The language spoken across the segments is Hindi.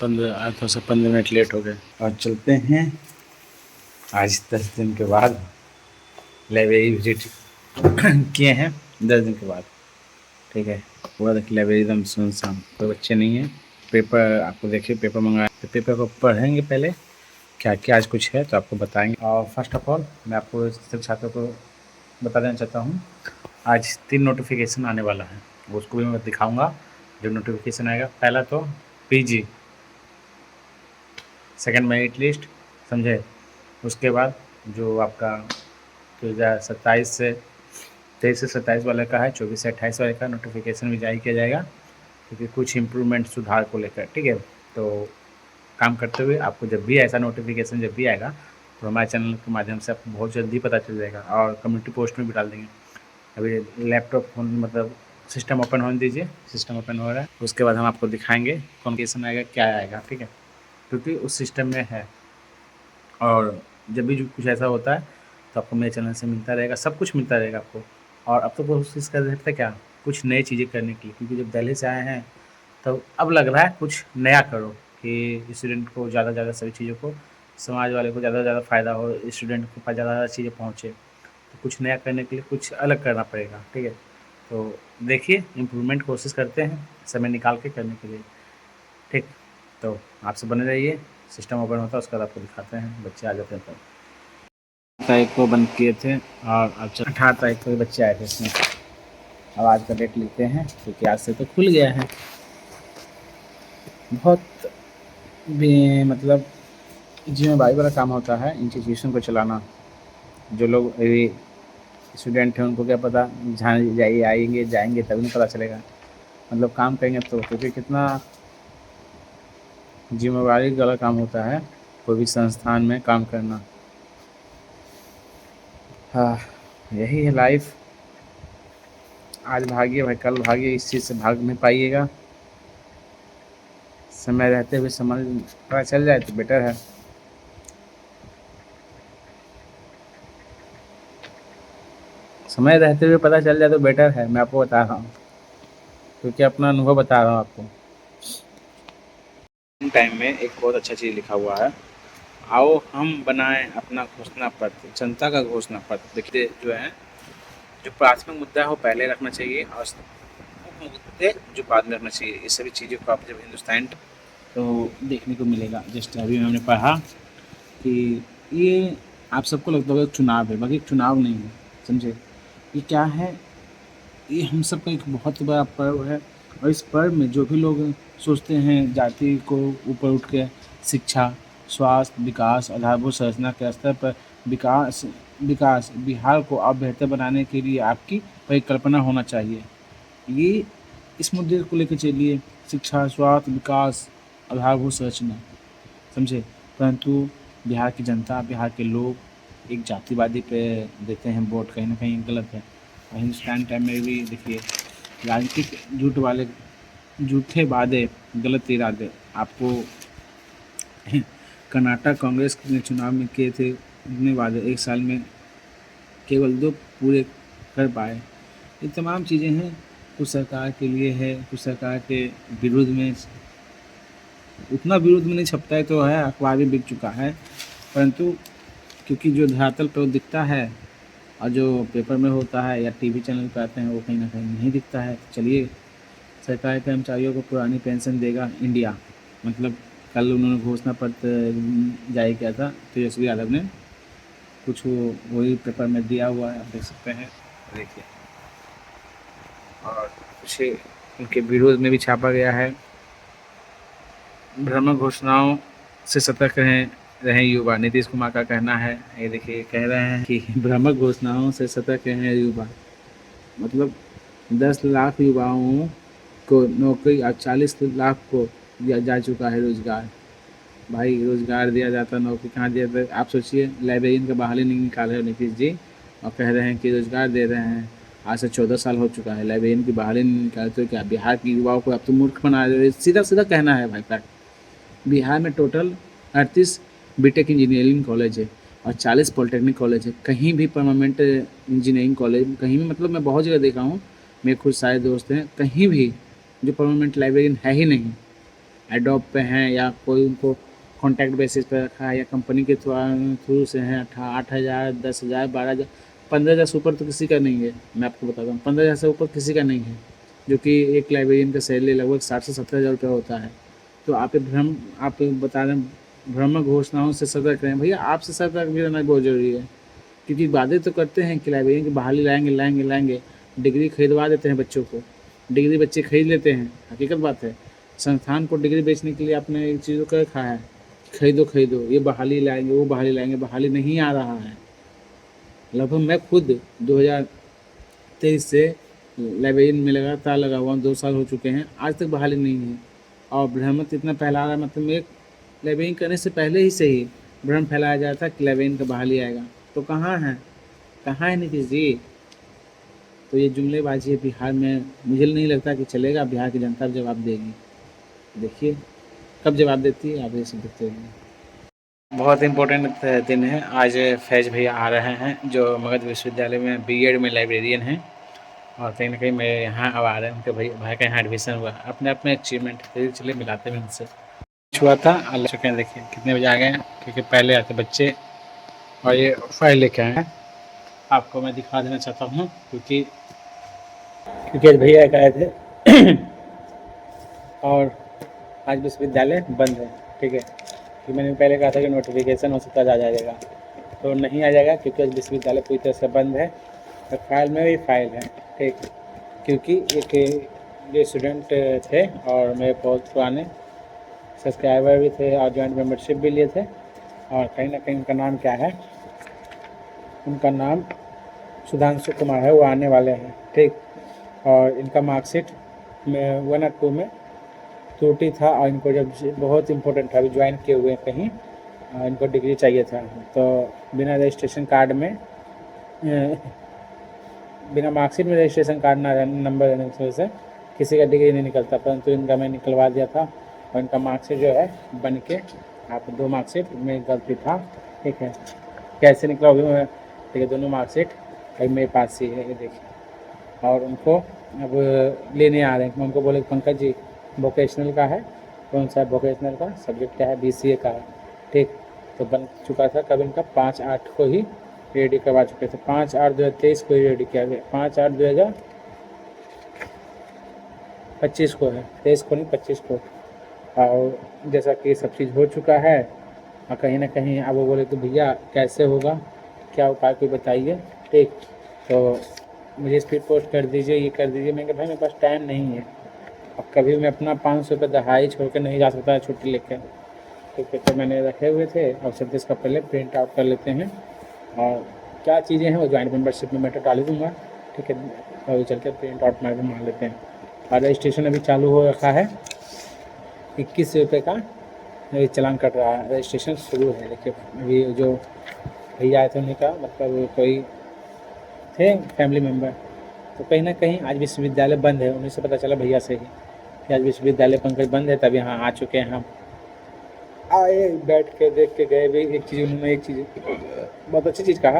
आज थोड़ा सा 15 मिनट लेट हो गए और चलते हैं। आज 10 दिन के बाद लाइब्रेरी विजिट किए हैं, 10 दिन के बाद। ठीक है, पूरा देखिए लाइब्रेरी एकदम सुनसान, कोई बच्चे नहीं हैं। पेपर आपको देखिए, पेपर मंगाए तो पेपर को पढ़ेंगे पहले, क्या क्या आज कुछ है तो आपको बताएंगे। और फर्स्ट ऑफ ऑल मैं आपको सभी छात्रों को बता देना चाहता हूँ, आज 3 नोटिफिकेशन आने वाला है, उसको भी मैं दिखाऊंगा। जो नोटिफिकेशन आएगा, पहला तो पीजी, सेकंड मेरिट लिस्ट, समझे। उसके बाद जो आपका 2027 से 23 से 27 वाले का है, 24 से 28 वाले का नोटिफिकेशन भी जारी किया जाएगा, क्योंकि कुछ इम्प्रूवमेंट सुधार को लेकर। ठीक है, तो काम करते हुए आपको जब भी ऐसा नोटिफिकेशन जब भी आएगा तो हमारे चैनल के माध्यम से आपको बहुत जल्दी पता चल जाएगा, और कम्युनिटी पोस्ट में भी डाल देंगे। अभी लैपटॉप फोन मतलब सिस्टम ओपन होने दीजिए, सिस्टम ओपन हो रहा है, उसके बाद हम आपको दिखाएंगे कॉन्केशन आएगा, क्या आएगा। ठीक है, क्योंकि उस सिस्टम में है, और जब भी जो कुछ ऐसा होता है तो आपको मेरे चैनल से मिलता रहेगा, सब कुछ मिलता रहेगा आपको। और अब तो कोशिश कर रहे थे क्या, कुछ नई चीज़ें करने की, क्योंकि जब दिल्ली से आए हैं तो अब लग रहा है कुछ नया करो, कि स्टूडेंट को ज़्यादा से ज़्यादा सभी चीज़ों को, समाज वाले को ज़्यादा से ज़्यादा फ़ायदा हो, स्टूडेंट के पास ज़्यादा से ज़्यादा चीज़ें पहुँचे। तो कुछ नया करने के लिए कुछ अलग करना पड़ेगा। ठीक है, तो देखिए इम्प्रूवमेंट कोशिश करते हैं समय निकाल के करने के लिए। ठीक, तो आपसे बने रहिए, सिस्टम ओपन होता है उसके बाद आपको दिखाते हैं, बच्चे आ जाते हैं। तो तारीख को बंद किए थे और अब 18 तारीख को बच्चे आए थे इसमें। अब आज का डेट लिखते हैं, क्योंकि आज से तो खुल गया है। बहुत भी मतलब जिम्मेदारी वाला काम होता है इंस्टीट्यूशन को चलाना। जो लोग अभी स्टूडेंट हैं उनको क्या पता, जहाँ जाइए आएंगे जाएंगे तभी नहीं पता चलेगा, मतलब काम करेंगे तो, क्योंकि कितना जिम्मेदारी वाला काम होता है कोई भी संस्थान में काम करना। हाँ, यही है लाइफ। आज भागिए भाई, कल भागिए, इस चीज़ से भाग नहीं पाइएगा। समय रहते हुए समझ पता चल जाए तो बेटर है। समय रहते हुए पता चल जाए तो बेटर है, मैं आपको बता रहा हूँ, क्योंकि अपना अनुभव बता रहा हूँ आपको। टाइम में एक बहुत अच्छा चीज़ लिखा हुआ है, आओ हम बनाएं अपना घोषणा पत्र, जनता का घोषणा पत्र। देखिए जो है, जो प्राथमिक मुद्दा है वो पहले रखना चाहिए, और मुद्दे जो बाद में रखना चाहिए। ये सभी चीज़ों को आप जब हिंदुस्तान तो देखने को मिलेगा। जस्ट अभी हमने पढ़ा कि ये आप सबको लगता होगा चुनाव है, बाकी चुनाव नहीं है, समझे। ये क्या है, ये हम सब का एक बहुत बड़ा पर्व है, और इस पर्व में जो भी लोग सोचते हैं जाति को ऊपर उठ के शिक्षा, स्वास्थ्य, विकास, आधारभूत संरचना के स्तर पर विकास विकास बिहार को और बेहतर बनाने के लिए आपकी परिकल्पना होना चाहिए। ये इस मुद्दे को लेकर चलिए, शिक्षा, स्वास्थ्य, विकास, आधारभूत संरचना, समझे। परंतु बिहार की जनता, बिहार के लोग एक जातिवादी पे देते हैं वोट, कहीं ना कहीं गलत है। और हिंदुस्तान टाइम में भी देखिए, राजनीतिक झूठ वाले, झूठे वादे, गलत इरादे आपको कर्नाटक कांग्रेस ने चुनाव में किए थे, इतने वादे एक साल में केवल 2 पूरे कर पाए। ये तमाम चीज़ें हैं, कुछ सरकार के लिए है, कुछ सरकार के विरुद्ध में। उतना विरोध में नहीं छपता है तो है, अखबार भी बिक चुका है, परंतु क्योंकि जो धरातल पर वो दिखता है और जो पेपर में होता है या टीवी चैनल पर आते हैं वो कहीं ना कहीं नहीं दिखता है। तो चलिए, सरकारी कर्मचारियों को पुरानी पेंशन देगा इंडिया, मतलब कल उन्होंने घोषणा पत्र जारी किया था तेजस्वी यादव ने, कुछ वही पेपर में दिया हुआ है, आप देख सकते हैं, देखिए। और कुछ उनके विरोध में भी छापा गया है, भ्रामक घोषणाओं से सतर्क रहें युवा, नीतीश कुमार का कहना है। ये देखिए, कह रहे हैं कि भ्रामक घोषणाओं से सतर्क रहें युवा, मतलब 10 लाख युवाओं को नौकरी और 40 लाख को दिया जा चुका है रोजगार। भाई रोजगार दिया जाता, नौकरी कहाँ दिया जाता? आप सोचिए, लाइब्रेरियन का बहाली नहीं निकाल रहे हो नीतीश जी, और कह रहे हैं कि रोजगार दे रहे हैं। आज से 14 साल हो चुका है, लाइब्रेरियन की बहाली नहीं निकालते हो क्या? बिहार की युवाओं को अब तो मूर्ख बना रहे हो, सीधा सीधा कहना है भाई साहब। बिहार में टोटल 38 बीटेक इंजीनियरिंग कॉलेज है और 40 पॉलिटेक्निक कॉलेज है। कहीं भी परमानेंट इंजीनियरिंग कॉलेज कहीं भी, मतलब मैं बहुत जगह देखा हूँ, मेरे खुद सारे दोस्त हैं, कहीं भी जो परमानेंट लाइब्रेरियन है ही नहीं। एडोब पे हैं या कोई उनको कॉन्टैक्ट बेसिस पे रखा है या कंपनी के थ्रू से हैं 8,000, 10,000, 12,000, 15,000 से ऊपर तो किसी का नहीं है। मैं आपको बताता हूँ 15,000 से ऊपर किसी का नहीं है, जो कि एक लाइब्रेरियन का सैलरी लगभग 60 से 70,000 रुपये होता है। तो आप बता रहे हैं भ्रामक घोषणाओं से सतर्क रहें। भैया आपसे सतर्क भी रहना बहुत ज़रूरी है, क्योंकि वादे तो करते हैं कि लाइब्रेरियन की बहाली लाएंगे लाएंगे लाएंगे, डिग्री खरीदवा देते हैं बच्चों को, डिग्री बच्चे खरीद लेते हैं, हकीकत बात है। संस्थान को डिग्री बेचने के लिए आपने एक चीज़ को रखा है, खरीदो खरीदो, ये बहाली लाएंगे वो बहाली लाएंगे, बहाली नहीं आ रहा है। लगभग मैं खुद 2023 से लाइब्रेरियन में लगातार लगा हुआ हूँ, 2 साल हो चुके हैं, आज तक बहाली नहीं है। और भ्रमत इतना फैला रहा है, मतलब एक लाइब्रेरियन करने से पहले ही से ही भ्रम फैलाया जा रहा था कि लाइब्रेरियन का बहाली आएगा। तो कहाँ है नीतीश जी? तो ये जुमलेबाजी है बिहार में, मुझे नहीं लगता कि चलेगा। बिहार की जनता जवाब देगी, देखिए कब जवाब देती है, आप ये सब देखते रहिए। बहुत इम्पोर्टेंट दिन है आज। फैज़ भैया आ रहे हैं जो मगध विश्वविद्यालय में बीएड में लाइब्रेरियन हैं, और कहीं ना कहीं मेरे यहाँ अब आ रहे हैं उनके भाई का यहाँ एडमिशन हुआ। अपने आप में अचीवमेंट है, चलिए मिलाते हैं उनसे। हुआ था आ चुके हैं, देखिए कितने बजे आ गए हैं, क्योंकि पहले आते बच्चे। और ये फाइल लेके आए हैं, आपको मैं दिखा देना चाहता हूँ, क्योंकि आज भैया एक आए थे और आज विश्वविद्यालय बंद है, ठीक है। कि मैंने पहले कहा था कि नोटिफिकेशन हो सकता है आ जाएगा, तो नहीं आ जाएगा, क्योंकि आज विश्वविद्यालय पूरी तरह से बंद है। और फाइल में भी फाइल है, ठीक, क्योंकि एक ये स्टूडेंट थे और मेरे बहुत पुराने सब्सक्राइबर भी थे और जॉइंट मेंबरशिप भी लिए थे। और कहीं ना कहीं उनका नाम क्या है, उनका नाम सुधांशु कुमार है, वो आने वाले हैं, ठीक। और इनका मार्कशीट में 1 और 2 में त्रुटि था, और इनको जब बहुत इम्पोर्टेंट था, अभी ज्वाइन किए हुए कहीं, इनको डिग्री चाहिए था। तो बिना रजिस्ट्रेशन कार्ड में बिना मार्कशीट में रजिस्ट्रेशन कार्ड ना नंबर रहने की वजह से किसी का डिग्री नहीं निकलता, परंतु इनका मैं निकलवा दिया था। और इनका मार्कशीट जो है बन के आप 2 मार्कशीट में गलती था, ठीक है। कैसे निकला होगी मैं, ठीक है, दोनों मार्कशीट अभी मेरे पास ही है, ये देखिए। और उनको अब लेने आ रहे हैं, मैं उनको बोले पंकज जी वोकेशनल का है, कौन सा वोकेशनल का सब्जेक्ट क्या है, BCA का है, ठीक। तो बन चुका था कब, इनका 5/8 को ही रेडी करवा चुके थे, 5/8/2023 को ही रेडी किया गया, 5/8/2025 को है, 23 को नहीं 25 को। और जैसा कि सब चीज़ हो चुका है, और कहीं ना कहीं अब वो बोले तो भैया कैसे होगा, क्या उपाय कोई बताइए, ठीक। तो मुझे स्पीड पोस्ट कर दीजिए, ये कर दीजिए। मैंने कहा भाई मेरे पास टाइम नहीं है, अब कभी मैं अपना 500 रुपये दहाई छोड़ कर नहीं जा सकता है छुट्टी लेकर, ठीक है। तो मैंने रखे हुए थे, और सब इसका पहले प्रिंट आउट कर लेते हैं, और क्या चीज़ें हैं वो ज्वाइंट मेंबरशिप में मैं तो डाल दूँगा, ठीक है। अभी चल के प्रिंट आउट मान लेते हैं। और रजिस्ट्रेशन अभी चालू हो रखा है, 21 रुपये का चलान कट रहा है, रजिस्ट्रेशन शुरू है। देखिए अभी जो भैया आए थे उन्हीं का मतलब कोई थे फैमिली मेम्बर, तो कहीं ना कहीं आज विश्वविद्यालय बंद है, उन्हीं से पता चला भैया से ही कि आज विश्वविद्यालय पंकज बंद है, तब यहाँ आ चुके हैं हम। आए बैठ के देख के गए भी, एक चीज़ उन्होंने एक चीज़ बहुत अच्छी चीज़ कहा,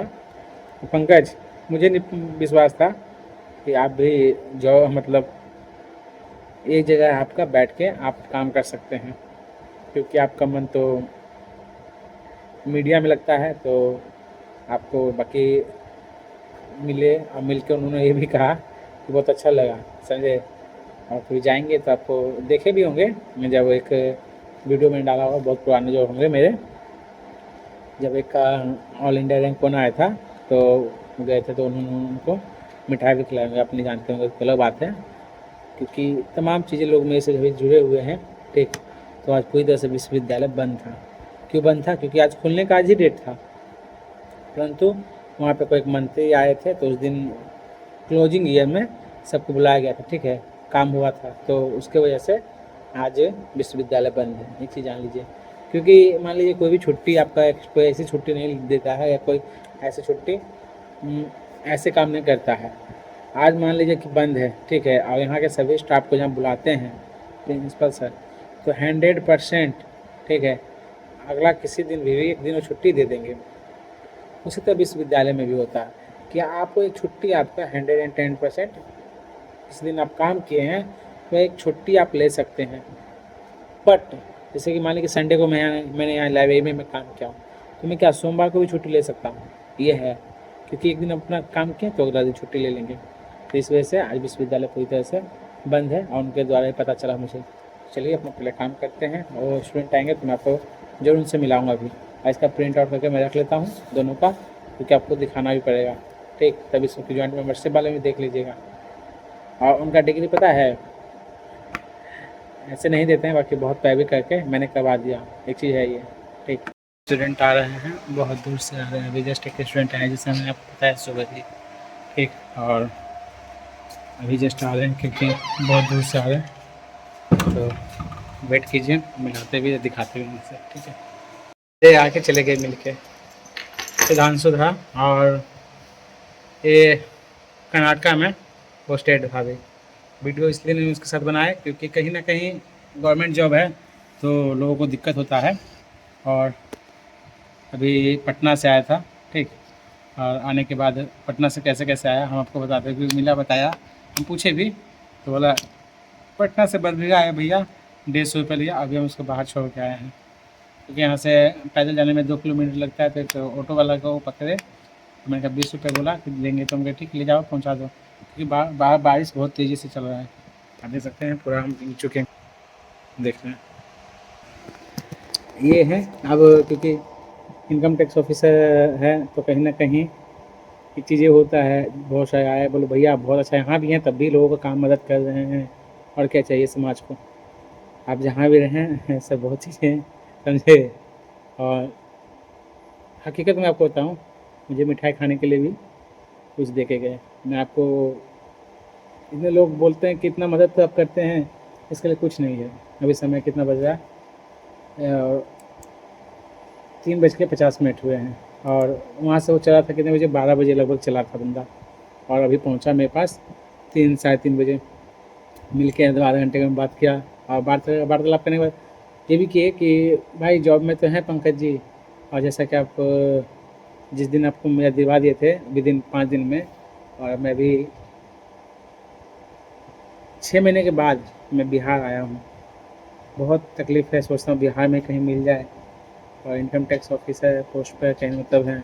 पंकज मुझे नहीं विश्वास था कि आप भी जो मतलब एक जगह आपका बैठ के आप काम कर सकते हैं, क्योंकि आपका मन तो मीडिया में लगता है, तो आपको बाकी मिले, और मिल के उन्होंने ये भी कहा कि बहुत अच्छा लगा, समझे। और फिर जाएंगे तो आपको देखे भी होंगे, मैं जब एक वीडियो में डाला हुआ, बहुत पुराने जो होंगे मेरे, जब एक ऑल इंडिया रैंक कौन आया था तो गए थे, तो उन्होंने उनको मिठाई भी खिलाएंगे, अपनी जानते होंगे, अलग बात है, क्योंकि तमाम चीज़ें लोग मेरे से भी जुड़े हुए हैं, ठीक। तो आज पूरी तरह से विश्वविद्यालय बंद था। क्यों बंद था? क्योंकि आज खुलने का आज ही डेट था, परंतु वहाँ पे कोई एक मंत्री आए थे, तो उस दिन क्लोजिंग ईयर में सबको बुलाया गया था, ठीक है, काम हुआ था, तो उसके वजह से आज विश्वविद्यालय बंद है। एक चीज़ जान लीजिए, क्योंकि मान लीजिए कोई भी छुट्टी आपका, कोई ऐसी छुट्टी नहीं देता है, या कोई ऐसी छुट्टी ऐसे काम नहीं करता है। आज मान लीजिए कि बंद है, ठीक है, और यहाँ के सभी स्टाफ को जहाँ बुलाते हैं प्रिंसिपल सर, तो 100%, ठीक है, अगला किसी दिन भी एक दिन वो छुट्टी दे देंगे। उसी तरह विश्वविद्यालय में भी होता है कि आपको एक छुट्टी, आपका 110%, इस दिन आप काम किए हैं तो एक छुट्टी आप ले सकते हैं, बट जैसे कि मान लीजिए कि संडे को मैंने यहाँ लाइब्रेरी में काम किया तो मैं क्या सोमवार को भी छुट्टी ले सकता हूँ, ये है, क्योंकि एक दिन अपना काम किया तो अगला दिन छुट्टी ले लेंगे। तो इस वजह से आज विश्वविद्यालय पूरी तरह से बंद है और उनके द्वारा ही पता चला मुझे। चलिए अपना पहले काम करते हैं और स्टूडेंट आएंगे तो मैं आपको जरूर उनसे मिलाऊंगा अभी। और इसका प्रिंट आउट करके मैं रख लेता हूँ दोनों का, क्योंकि आपको दिखाना भी पड़ेगा, ठीक। तभी इसकी जॉइंट मेंबरशिप वाले में देख लीजिएगा। और उनका डिग्री पता है ऐसे नहीं देते हैं, बाकी बहुत पैरवी करके मैंने करवा दिया, एक चीज़ है ये, ठीक। स्टूडेंट आ रहे हैं, बहुत दूर से आ रहे हैं, अभी जस्ट एक स्टूडेंट आए जिसे मैंने आपको बताया सुबह ही, ठीक। और अभी जस्ट आ रहे हैं क्योंकि बहुत दूर से आ रहे हैं, तो वेट कीजिए, मिलाते भी दिखाते भी उनसे, ठीक है। ये आके चले गए मिल के, सुधांशु था और ये कर्नाटका में पोस्टेड था। भी वीडियो इसलिए नहीं उसके साथ बनाया क्योंकि कहीं ना कहीं गवर्नमेंट जॉब है तो लोगों को दिक्कत होता है। और अभी पटना से आया था, ठीक। और आने के बाद पटना से कैसे कैसे आया हम आपको बताते हैं, क्योंकि मिला बताया, हम पूछे भी तो बोला पटना से बरबीघा आया भैया, 150 रुपये लिया, अभी हम उसको बाहर छोड़ के आए हैं, क्योंकि यहाँ से पैदल जाने में 2 किलोमीटर लगता है। तो ऑटो वाला को पकड़े तो मैंने कहा 20 रुपये बोला कि लेंगे, तो हम कहे ठीक ले जाओ पहुँचा दो, क्योंकि बाहर बारिश बहुत तेज़ी से चल रहा है, आप देख सकते हैं पूरा हम भीग चुके हैं, देख रहे हैं ये है। अब क्योंकि इनकम टैक्स ऑफिसर है तो कहीं ना कहीं एक चीज़ें होता है, बहुत सारे आए बोलो भैया आप बहुत अच्छा यहाँ भी हैं तब भी लोगों का काम मदद कर रहे हैं, और क्या चाहिए समाज को, आप जहाँ भी रहें ऐसा बहुत चीज़ें समझे। और हकीकत में आपको बताऊँ, मुझे मिठाई खाने के लिए भी कुछ दे के गए। मैं आपको, इतने लोग बोलते हैं कि इतना मदद तो आप करते हैं, इसके लिए कुछ नहीं है। अभी समय कितना बज रहा है, 3:50 हुए हैं, और वहाँ से वो चला था कितने बजे, 12 बजे लगभग चला था बंदा, और अभी पहुँचा मेरे पास 3 साढ़े 3 बजे। मिल के आधे घंटे में बात किया, और वार्तालाप करने के बाद ये भी किए कि भाई जॉब में तो हैं पंकज जी, और जैसा कि आप जिस दिन आपको मेरा दिलवा दिए थे विदिन 5 दिन में, और मैं भी 6 महीने के बाद मैं बिहार आया हूँ, बहुत तकलीफ़ है, सोचता हूँ बिहार में कहीं मिल जाए, और इनकम टैक्स ऑफिसर पोस्ट पर कहीं मतलब हैं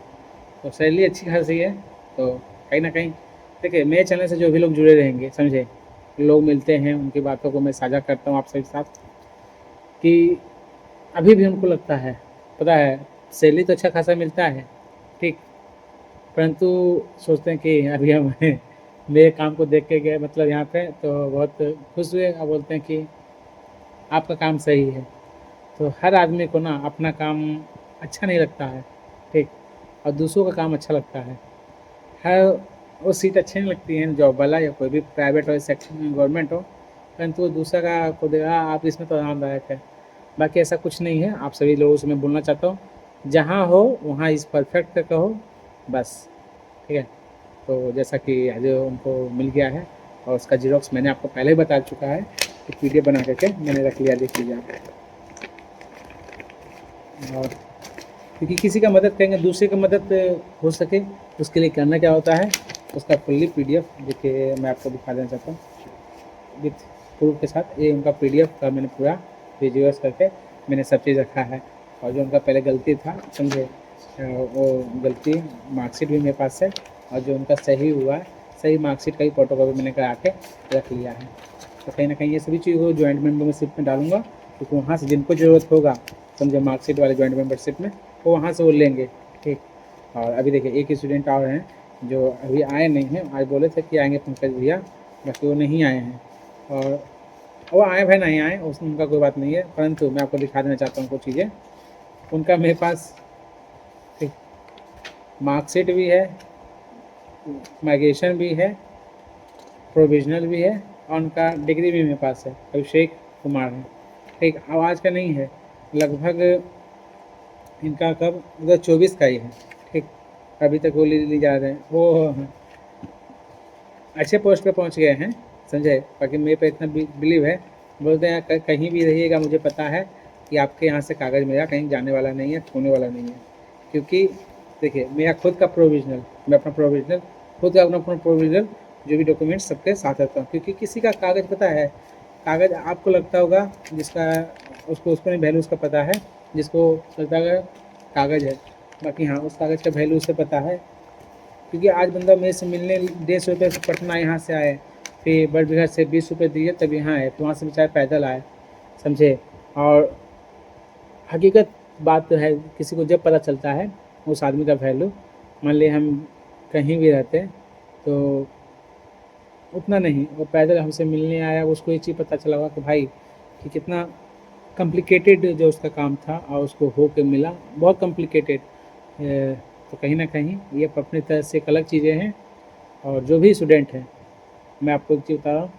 तो सैलरी अच्छी खासी है। तो कहीं ना कहीं देखिए मेरे चैनल से जो भी लोग जुड़े रहेंगे, समझे, लोग मिलते हैं उनकी बातों को मैं साझा करता हूँ आप सभी के साथ, कि अभी भी हमको लगता है, पता है सैलरी तो अच्छा खासा मिलता है, ठीक, परंतु सोचते हैं कि अभी हम मेरे काम को देख के गए मतलब यहाँ पे तो बहुत खुश हुए, और बोलते हैं कि आपका काम सही है। तो हर आदमी को ना अपना काम अच्छा नहीं लगता है, ठीक, और दूसरों का काम अच्छा लगता है। हर वो सीट अच्छी नहीं लगती है जॉब वाला या कोई भी प्राइवेट हो सेक्शन में गवर्नमेंट हो, परंतु वो दूसरा का को देगा आप इसमें तो आरामदायक है। बाकी ऐसा कुछ नहीं है, आप सभी लोगों से मैं बोलना चाहता हूँ जहाँ हो वहाँ इस परफेक्ट कहो बस, ठीक है। तो जैसा कि आज उनको मिल गया है, और उसका जीरोक्स मैंने आपको पहले ही बता चुका है कि PDF बना करके मैंने रख लिया, देख लीजिए आप। और क्योंकि किसी का मदद करेंगे दूसरे की मदद हो सके, उसके लिए करना क्या होता है, उसका फुल्ली PDF देखिए मैं आपको दिखा देना चाहता हूँ विथ प्रूफ के साथ। ये उनका PDF का मैंने पूरा विजुअल्स करके मैंने सब चीज़ रखा है, और जो उनका पहले गलती था समझे, वो गलती मार्कशीट भी मेरे पास है, और जो उनका सही हुआ सही मार्कशीट का ही फ़ोटोकॉपी मैंने करा के रख लिया है। तो कहीं ना कहीं ये सभी चीज़ को जॉइंट मेंबरशिप में डालूंगा, क्योंकि वहाँ से जिनको ज़रूरत होगा समझे मार्कशीट वाले जॉइंट मेंबरशिप में, वो वहाँ से वो लेंगे, ठीक। और अभी देखिए एक स्टूडेंट और हैं जो अभी आए नहीं हैं, आज बोले थे कि आएंगे पंकज भैया, बाकी वो नहीं आए हैं, और वो आए भाई नहीं आए उनका कोई बात नहीं है, परंतु मैं आपको दिखा देना चाहता हूँ कुछ चीज़ें। उनका मेरे पास ठीक मार्कशीट भी है, माइग्रेशन भी है, प्रोविजनल भी है, और उनका डिग्री भी मेरे पास है, अभिषेक कुमार है, ठीक। आवाज़ का नहीं है, लगभग इनका कब 2024 का ही है, ठीक। अभी तक वो ली जा रहे हैं, वो अच्छे पोस्ट पे पहुंच गए हैं समझे। बाकी मेरे पे इतना बिलीव है, बोलते हैं कहीं भी रहिएगा मुझे पता है कि आपके यहाँ से कागज़ मेरा कहीं जाने वाला नहीं है, खोने वाला नहीं है, क्योंकि देखिए मेरा खुद का प्रोविजनल, मैं अपना प्रोविजनल खुद का अपना प्रोविजनल जो भी डॉक्यूमेंट्स सबके साथ रखता हूँ, क्योंकि किसी का कागज़ पता है कागज़ आपको लगता होगा जिसका उसको नहीं वैल्यू उसका पता है, जिसको लगता है कागज़ है, बाकी हाँ उस कागज़ का वैल्यू उसे पता है। क्योंकि आज बंदा मेरे से मिलने 150 रुपये से पटना यहाँ से आए, फिर बड़बिघर से 20 रुपये दिए तब यहाँ आए, तो वहाँ से बेचारे पैदल आए, समझे। और हकीकत बात तो है, किसी को जब पता चलता है उस आदमी का वैल्यू, मान लीजिए हम कहीं भी रहते हैं तो उतना नहीं, वो पैदल हमसे मिलने आया, उसको ये चीज़ पता चला होगा कि भाई कि कितना कॉम्प्लिकेटेड जो उसका काम था और उसको हो के मिला, बहुत कॉम्प्लिकेटेड। तो कहीं ना कहीं ये अपनी तरह से एक अलग चीज़ें हैं। और जो भी स्टूडेंट हैं, मैं आपको एक चीज़ बता रहा हूँ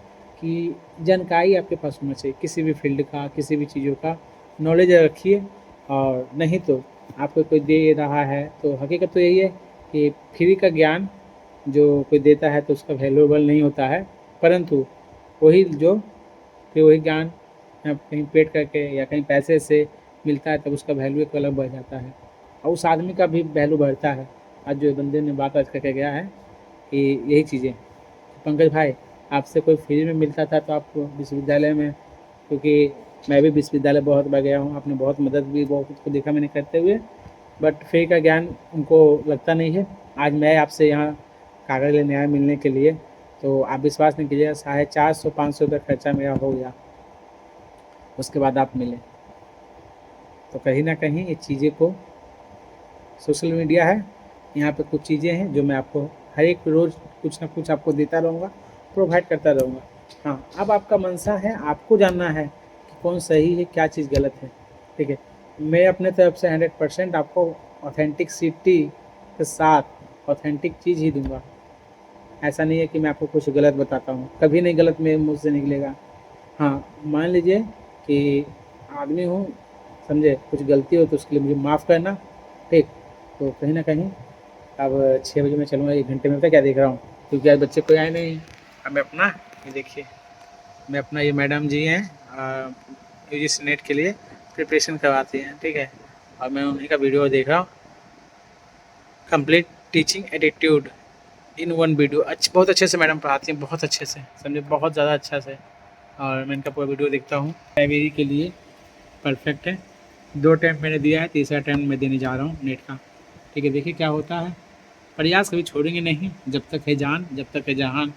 कि जानकारी आपके पास होना चाहिए, किसी भी फील्ड का, किसी भी चीज़ों का नॉलेज रखिए। और नहीं तो आपको कोई दे रहा है तो हकीकत तो यही है कि फ्री का ज्ञान जो कोई देता है तो उसका वैल्यूएबल नहीं होता है, परंतु वही जो फिर वही ज्ञान कहीं पेड करके या कहीं पैसे से मिलता है तब उसका वैल्यू एक अलग बढ़ जाता है और उस आदमी का भी वैल्यू बढ़ता है। आज जो बंदे ने बात आज करके गया है कि यही चीज़ें, पंकज भाई आपसे कोई फ्री में मिलता था तो आप विश्वविद्यालय में, क्योंकि मैं भी विश्वविद्यालय बहुत बार गया हूँ, आपने बहुत मदद भी बहुत कुछ को देखा मैंने करते हुए, बट फ्री का ज्ञान उनको लगता नहीं है। आज मैं आपसे यहाँ कागज़ लेने आया मिलने के लिए, तो आप विश्वास नहीं कीजिएगा 450-500 रुपये खर्चा मेरा हो गया, उसके बाद आप मिले। तो कहीं ना कहीं ये चीज़ें को सोशल मीडिया है, यहाँ पे कुछ चीज़ें हैं जो मैं आपको हर एक रोज़ कुछ ना कुछ आपको देता रहूँगा, प्रोवाइड करता रहूँगा। हाँ, अब आपका मंशा है, आपको जानना है कि कौन सही है क्या चीज़ गलत है, ठीक है। मैं अपने तरफ से 100% आपको ऑथेंटिसिटी के साथ ऑथेंटिक चीज़ ही दूंगा। ऐसा नहीं है कि मैं आपको कुछ गलत बताता हूँ, कभी नहीं गलत मेरे मुँह से निकलेगा। हाँ, मान लीजिए कि आदमी हूँ, समझे, कुछ गलती हो तो उसके लिए मुझे माफ़ करना, ठीक। तो कहीं ना कहीं अब 6 बजे मैं चलूँगा, 1 घंटे में, पता क्या देख रहा हूँ, क्योंकि आज बच्चे कोई आए नहीं। अब मैं अपना ये देखिए, मैं अपना ये मैडम जी हैं यूजीसी नेट के लिए प्रिपरेशन करवाती हैं, ठीक है, और मैं उन्हीं का वीडियो देख रहा हूँ, complete teaching attitude in one video. बहुत अच्छे से मैडम पढ़ाती हैं, बहुत अच्छे से, समझे, बहुत ज़्यादा अच्छा से। और मैं इनका पूरा वीडियो देखता हूँ, लाइब्रेरी के लिए परफेक्ट है। 2 अटेम्प्ट मैंने दिया है, तीसरा अटेम्प्ट मैं देने जा रहा हूँ नेट का, ठीक है। देखिए क्या होता है, प्रयास कभी छोड़ेंगे नहीं, जब तक है जान, जब तक है जहान।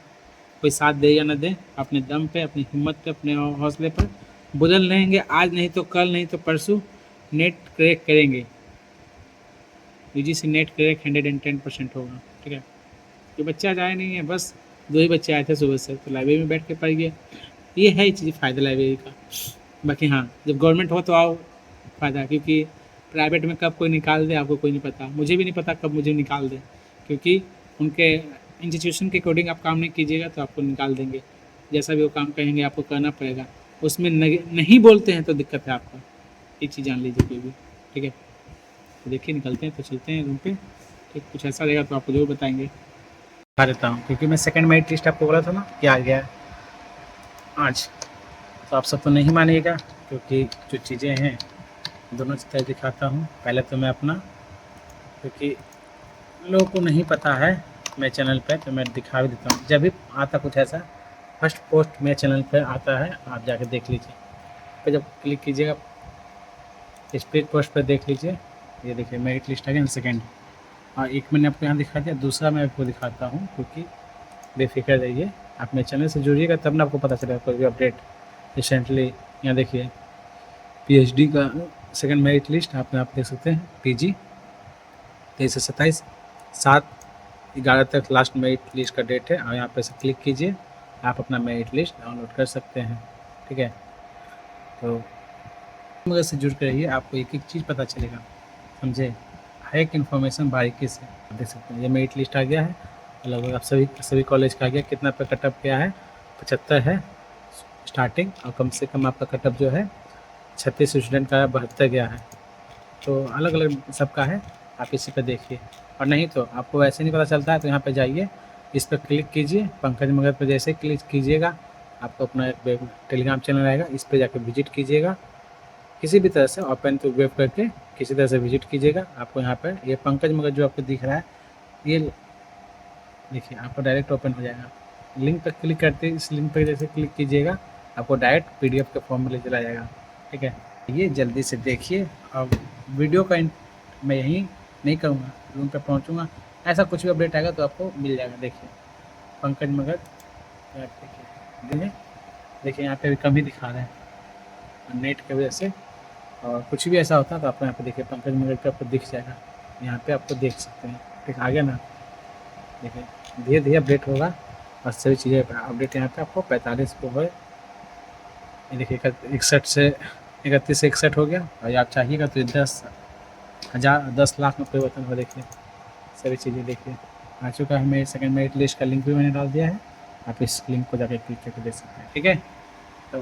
कोई साथ दे या न दे, अपने दम पे, अपनी हिम्मत पे, अपने हौसले पर बुलंद रहेंगे। आज नहीं तो कल, नहीं तो परसों नेट क्रैक करेंगे। यूजीसी नेट क्रैक 110% होगा, ठीक है। ये बच्चा जाए नहीं है, बस 2 ही बच्चे आए थे सुबह से, तो लाइब्रेरी में बैठ के पढ़ गए। ये है चीज़ फ़ायदा लाइब्रेरी का। बाकी हाँ, जब गवर्नमेंट हो तो आओ, फ़ायदा, क्योंकि प्राइवेट में कब कोई निकाल दे आपको कोई नहीं पता, मुझे भी नहीं पता कब मुझे निकाल दे, क्योंकि उनके इंस्टीट्यूशन के अकॉर्डिंग आप काम नहीं कीजिएगा तो आपको निकाल देंगे। जैसा भी वो काम कहेंगे आपको करना पड़ेगा, उसमें नहीं बोलते हैं तो दिक्कत है आपका, ये चीज़ जान लीजिए कोई भी, ठीक है। तो देखिए निकलते हैं तो चलते हैं रूम पे, ठीक। कुछ ऐसा रहेगा तो आपको जरूर बताएंगे, बता देता हूँ, क्योंकि मैं सेकंड मेरिट लिस्ट आपको बोला था ना कि आ गया है आज। तो आप सब तो नहीं मानिएगा, क्योंकि जो चीज़ें हैं दोनों चीज़ें दिखाता हूँ। पहले तो मैं अपना, क्योंकि लोगों को नहीं पता है मेरे चैनल पे, तो मैं दिखा भी देता हूँ। जब भी आता कुछ ऐसा, फर्स्ट पोस्ट मेरे चैनल पे आता है, आप जाके देख लीजिए। तो जब क्लिक कीजिएगा स्पीड पोस्ट पर देख लीजिए, ये देखिए मेरिट लिस्ट आ गया सेकेंड। और एक मैंने आपको यहाँ दिखा दिया, दूसरा मैं आपको दिखाता हूँ, क्योंकि बेफिक्र रहिए, आप मेरे चैनल से जुड़िएगा तब ना आपको पता चलेगा कोई भी अपडेट। रिसेंटली यहाँ देखिए पीएचडी का सेकंड मेरिट लिस्ट आप देख सकते हैं, पीजी 23 से 27, 7/11 तक लास्ट मेरिट लिस्ट का डेट है। और यहाँ पे से क्लिक कीजिए, आप अपना मेरिट लिस्ट डाउनलोड कर सकते हैं, ठीक है। तो मगर से जुड़ कर रहिए, आपको एक एक चीज़ पता चलेगा, समझे, हर एक इन्फॉर्मेशन बारीकी से आप देख सकते हैं। ये मेरिट लिस्ट आ गया है, लगभग आप सभी कॉलेज का आ गया। कितना पे कटअप गया है, 75 है स्टार्टिंग, और कम से कम आपका कटअप जो है 36 स्टूडेंट का 72 गया है। तो अलग अलग सबका है, आप इसी पर देखिए। और नहीं तो आपको वैसे नहीं पता चलता है तो यहाँ पे जाइए, इस पर क्लिक कीजिए, पंकज मगर पर जैसे क्लिक कीजिएगा आपको अपना एक टेलीग्राम चैनल आएगा, इस पर जाकर विजिट कीजिएगा, किसी भी तरह से ओपन टू वेब करके किसी तरह से विजिट कीजिएगा। आपको यहाँ पर ये पंकज मगर जो आपको दिख रहा है, ये देखिए आपको डायरेक्ट ओपन हो जाएगा। लिंक पर क्लिक करते इस लिंक पर जैसे क्लिक कीजिएगा आपको डायरेक्ट PDF के फॉर्म में ले चला जाएगा। ठीक है, ये जल्दी से देखिए। और वीडियो का मैं यहीं नहीं करूँगा, रूम पे पहुँचूँगा, ऐसा कुछ भी अपडेट आएगा तो आपको मिल जाएगा। देखिए पंकज मगध, देखिए देखिए यहाँ पे अभी कम ही दिखा रहे हैं नेट की वजह से, और कुछ भी ऐसा होता है तो आपको यहाँ पे देखिए पंकज मगध का आपको दिख जाएगा, यहाँ पे आपको देख सकते हैं। ठीक, आ गया ना। देखिए धीरे धीरे अपडेट होगा और सभी चीज़ें अपडेट यहाँ पे आपको 45 को है। ये देखिए 61 से 31 से 61 हो गया, और आप चाहिएगा तो 10 लाख में परिवर्तन हो। देखिए सभी चीज़ें देखिए आ चुका है। मेरे सेकंड मेरिट लिस्ट का लिंक भी मैंने डाल दिया है, आप इस लिंक को जाकर क्लिक करके देख सकते हैं। ठीक है, तो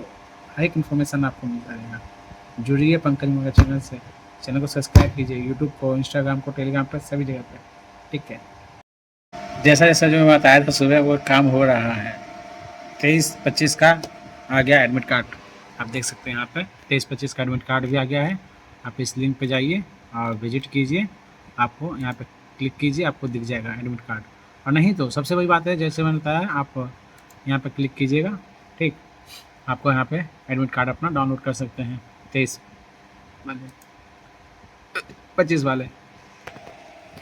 हर एक इन्फॉर्मेशन आपको मिलता रहेगा। जुड़िए पंकज मगध चैनल से, चैनल को सब्सक्राइब कीजिए, यूट्यूब को, इंस्टाग्राम को, टेलीग्राम पर, सभी जगह पर। ठीक है, जैसा जैसा जो मैं बताया था सुबह वो काम हो रहा है। 23-25 का आ गया एडमिट कार्ड, आप देख सकते हैं यहाँ पे 23-25 का एडमिट कार्ड भी आ गया है। आप इस लिंक पे जाइए और विजिट कीजिए, आपको यहाँ पे क्लिक कीजिए, आपको दिख जाएगा एडमिट कार्ड। और नहीं तो सबसे बड़ी बात है, जैसे मैंने बताया, आप यहाँ पे क्लिक कीजिएगा। ठीक, आपको यहाँ पे एडमिट कार्ड अपना डाउनलोड कर सकते हैं। 23 वाले 25 वाले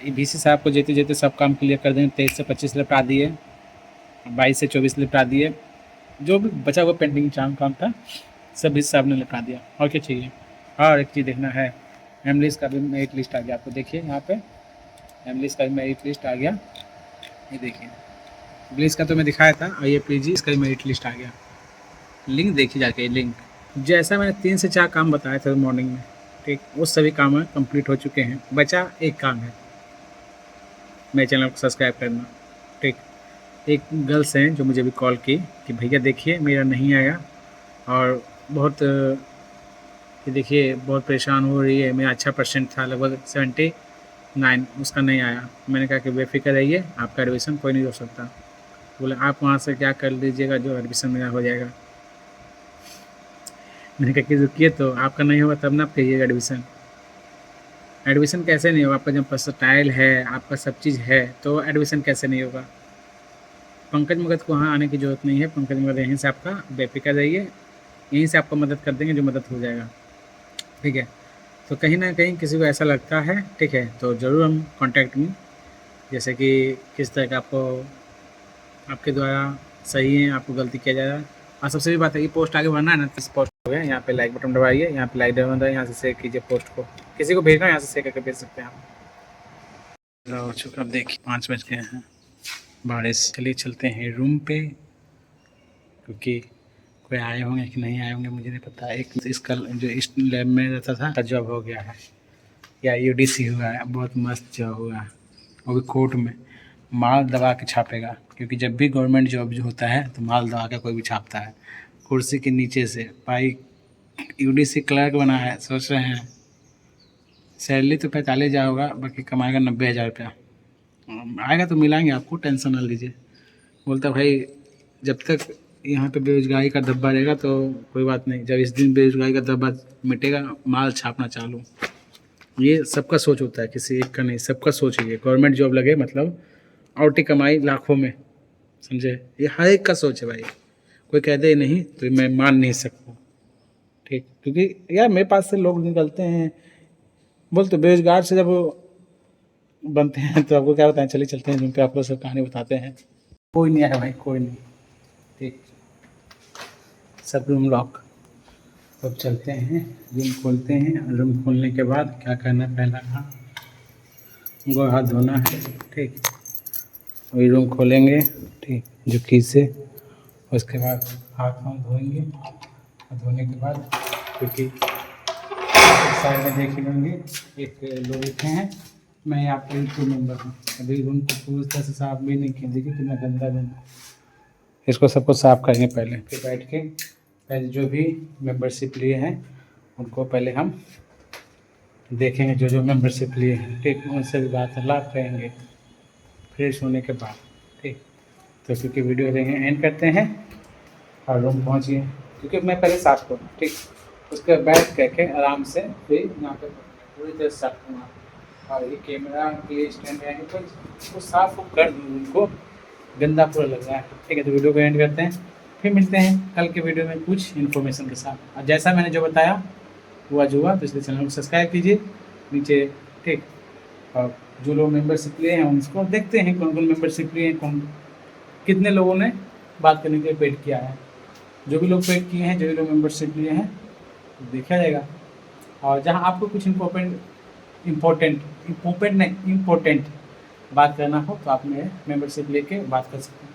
BC साहब को जेते जेते सब काम क्लियर कर देंगे। 23 से 25 निपटा दिए, 22 से 24 निपटा दिए, जो भी बचा हुआ पेंडिंग काम था सब BC साहब ने निपटा दिया। और क्या चाहिए। और एक चीज़ देखना है, एमलिस्ट का भी मेरिट लिस्ट आ गया। आपको देखिए यहाँ पे एमलिस्ट का भी मेरिट लिस्ट आ गया। ये देखिए एमलिस्ट का तो मैं दिखाया था, और ये PG इसका भी मेरिट लिस्ट आ गया। लिंक देखिए जाके, लिंक जैसा मैंने 3 से 4 काम बताया था मॉर्निंग में। ठीक, वो सभी काम कंप्लीट हो चुके हैं, बचा एक काम है, मेरे चैनल को सब्सक्राइब करना। ठीक, एक गर्ल्स हैं जो मुझे भी कॉल की कि भैया देखिए मेरा नहीं आया, और बहुत ये देखिए बहुत परेशान हो रही है, मेरा अच्छा परसेंट था लगभग 79, उसका नहीं आया। मैंने कहा कि बेफिक्र रहिए, आपका एडमिशन कोई नहीं रोक सकता। बोले आप वहाँ से क्या कर लीजिएगा, जो एडमिशन मेरा हो जाएगा। मैंने कहा कि रुकिए, तो आपका नहीं होगा तब ना आप कहिएगा एडमिशन। एडमिशन कैसे नहीं होगा, आपका जब पर्सटाइल है, आपका सब चीज़ है, तो एडमिशन कैसे नहीं होगा। पंकज मगध को वहाँ आने की ज़रूरत नहीं है, पंकज मगध यहीं से आपका बेफिक्र रहिए, यहीं से आपको मदद कर देंगे, जो मदद हो जाएगा। ठीक है, तो कहीं ना कहीं किसी को ऐसा लगता है, ठीक है, तो ज़रूर हम कॉन्टैक्ट में, जैसे कि किस तरह का आपको आपके द्वारा सही है, आपको गलती किया जा रहा है। और सबसे भी बात है, ये पोस्ट आगे बढ़ना है ना, तो इस पोस्ट हो गया, यहाँ पे लाइक बटन दबाइए, यहाँ पे लाइक बटन दबाइए, यहाँ से शेयर कीजिए पोस्ट को, किसी को भेजना है यहाँ से शेयर करके भेज सकते हैं आप। हो चुका, अब देखिए 5 बज गए हैं, बारिश। चलिए चलते हैं रूम पे, क्योंकि कोई आए होंगे कि नहीं आए होंगे मुझे नहीं पता। एक इसका जो इस लैब में रहता था जॉब हो गया है, या UDC हुआ है, बहुत मस्त जॉब हुआ है, वो भी कोर्ट में। माल दबा के छापेगा, क्योंकि जब भी गवर्नमेंट जॉब जो होता है तो माल दबा के कोई भी छापता है कुर्सी के नीचे से। भाई UDC क्लर्क बना है, सोच रहे हैं सैलरी तो 45,000 होगा, बाकी कमाएगा 90,000 रुपया। आएगा तो मिलाएंगे आपको, टेंशन ना लीजिए। बोलता भाई जब तक यहाँ पे बेरोजगारी का धब्बा रहेगा तो कोई बात नहीं, जब इस दिन बेरोजगारी का धब्बा मिटेगा माल छापना चालू। ये सबका सोच होता है, किसी एक का नहीं, सबका सोच है। गवर्नमेंट जॉब लगे मतलब औटी कमाई लाखों में, समझे, ये हर एक का सोच है भाई। कोई कह दे नहीं तो मैं मान नहीं सकता। ठीक, क्योंकि यार मेरे पास से लोग निकलते हैं, बोलते बेरोजगार से जब बनते हैं तो आपको क्या बताएं। चलिए चलते हैं जिन पे आपको सब कहानी बताते हैं। कोई नहीं आया भाई, कोई नहीं। ठीक, सब रूम लॉक। अब चलते हैं रूम खोलते हैं। रूम खोलने के बाद क्या करना है, पहला काम गो हाथ धोना है। ठीक, वही रूम खोलेंगे, ठीक, झुकी से। उसके बाद हाथ पाँव धोएंगे, और धोने के बाद क्योंकि साइड में देख लेंगे एक लोग लिखे हैं, मैं यहाँ पे 2 मेंबर हूँ। अभी रूम को पूरी तरह से साफ भी नहीं किया, देखिए कितना गंदा रूम। इसको सबको साफ करेंगे पहले, फिर बैठ के पहले जो भी मेंबरशिप लिए हैं उनको पहले हम देखेंगे, जो जो मेंबरशिप लिए हैं। ठीक, उनसे भी वार्तालाप करेंगे फ्रेश होने के बाद। ठीक, तो क्योंकि वीडियो रहेंगे एंड करते हैं और रूम पहुँचिए, क्योंकि मैं पहले साफ करूँ। ठीक, उसके बैठ करके आराम से फिर यहाँ पे पूरी तरह साफ करूँगा। और ये कैमरा के स्टैंड रहेंगे तो साफ कर दूँ, उनको गंदा पूरा लग रहा है। ठीक है, तो वीडियो को एंड करते हैं फिर मिलते हैं कल के वीडियो में कुछ इन्फॉर्मेशन के साथ। और जैसा मैंने जो बताया हुआ जो हुआ, तो इसलिए चैनल को सब्सक्राइब कीजिए नीचे, ठीक। और जो लोग मेंबरशिप लिए हैं उसको देखते हैं कौन कौन मेंबरशिप लिए हैं, कौन कितने लोगों ने बात करने के लिए पेड किया है। जो भी लोग पेड किए हैं, जो भी लोग मेंबरशिप लिए हैं, तो देखा जाएगा। और जहाँ आपको कुछ इम्पोर्टेंट बात करना हो तो आप मेरे मेंबरशिप लेके बात कर सकते हैं।